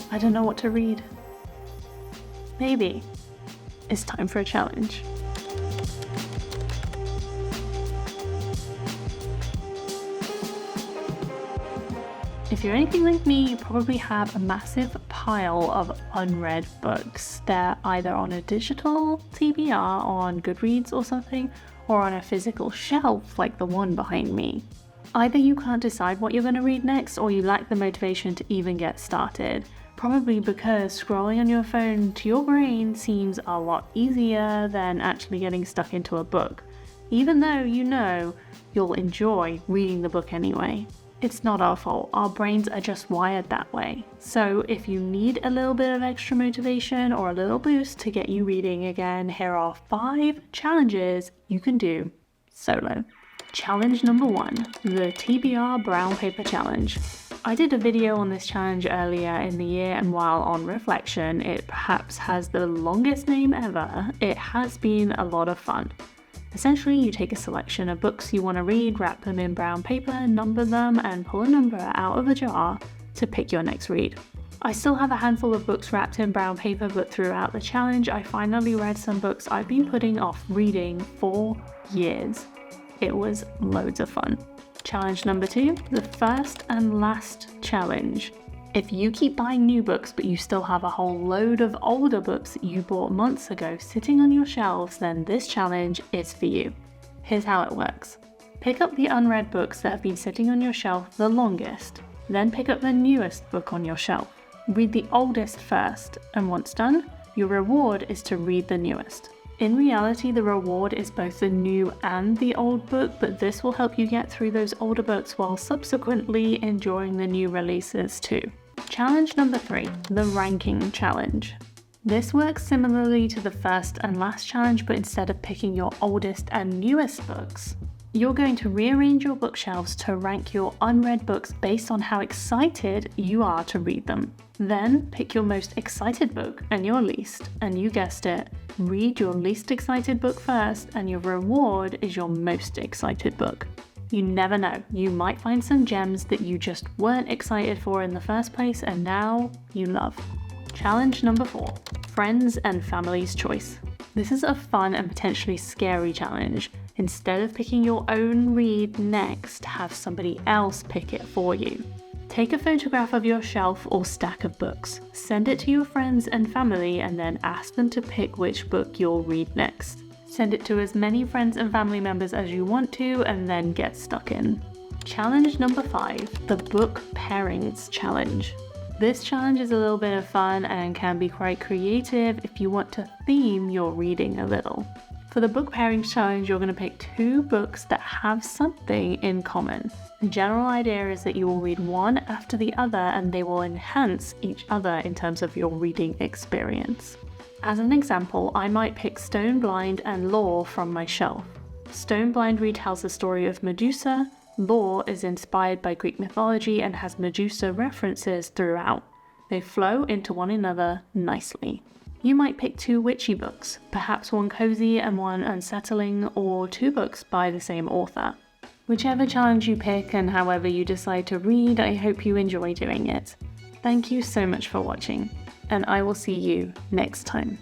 I don't know what to read. Maybe it's time for a challenge. If you're anything like me, you probably have a massive pile of unread books. They're either on a digital TBR on Goodreads or something, or on a physical shelf like the one behind me. Either you can't decide what you're going to read next, or you lack the motivation to even get started. Probably because scrolling on your phone to your brain seems a lot easier than actually getting stuck into a book, even though you know you'll enjoy reading the book anyway. It's not our fault, our brains are just wired that way. So if you need a little bit of extra motivation or a little boost to get you reading again, here are 5 challenges you can do solo. Challenge number 1, the TBR Brown Paper Challenge. I did a video on this challenge earlier in the year, and while on reflection it perhaps has the longest name ever, it has been a lot of fun. Essentially, you take a selection of books you want to read, wrap them in brown paper, number them, and pull a number out of a jar to pick your next read. I still have a handful of books wrapped in brown paper, but throughout the challenge I finally read some books I've been putting off reading for years. It was loads of fun. Challenge number 2, the first and last challenge. If you keep buying new books but you still have a whole load of older books that you bought months ago sitting on your shelves, then this challenge is for you. Here's how it works. Pick up the unread books that have been sitting on your shelf the longest, then pick up the newest book on your shelf. Read the oldest first, and once done, your reward is to read the newest. In reality, the reward is both the new and the old book, but this will help you get through those older books while subsequently enjoying the new releases too. Challenge number 3, the ranking challenge. This works similarly to the first and last challenge, but instead of picking your oldest and newest books, you're going to rearrange your bookshelves to rank your unread books based on how excited you are to read them. Then pick your most excited book and your least, and you guessed it, read your least excited book first, and your reward is your most excited book. You never know, you might find some gems that you just weren't excited for in the first place and now you love. Challenge number 4, friends and family's choice. This is a fun and potentially scary challenge. Instead of picking your own read next, have somebody else pick it for you. Take a photograph of your shelf or stack of books, send it to your friends and family, and then ask them to pick which book you'll read next. Send it to as many friends and family members as you want to, and then get stuck in. Challenge number 5, the book pairings challenge. This challenge is a little bit of fun and can be quite creative if you want to theme your reading a little. For the book pairings challenge, you're going to pick 2 books that have something in common. The general idea is that you will read one after the other and they will enhance each other in terms of your reading experience. As an example, I might pick Stone Blind and Lore from my shelf. Stone Blind retells the story of Medusa. Lore is inspired by Greek mythology and has Medusa references throughout. They flow into one another nicely. You might pick 2 witchy books, perhaps one cozy and one unsettling, or 2 books by the same author. Whichever challenge you pick and however you decide to read, I hope you enjoy doing it. Thank you so much for watching, and I will see you next time.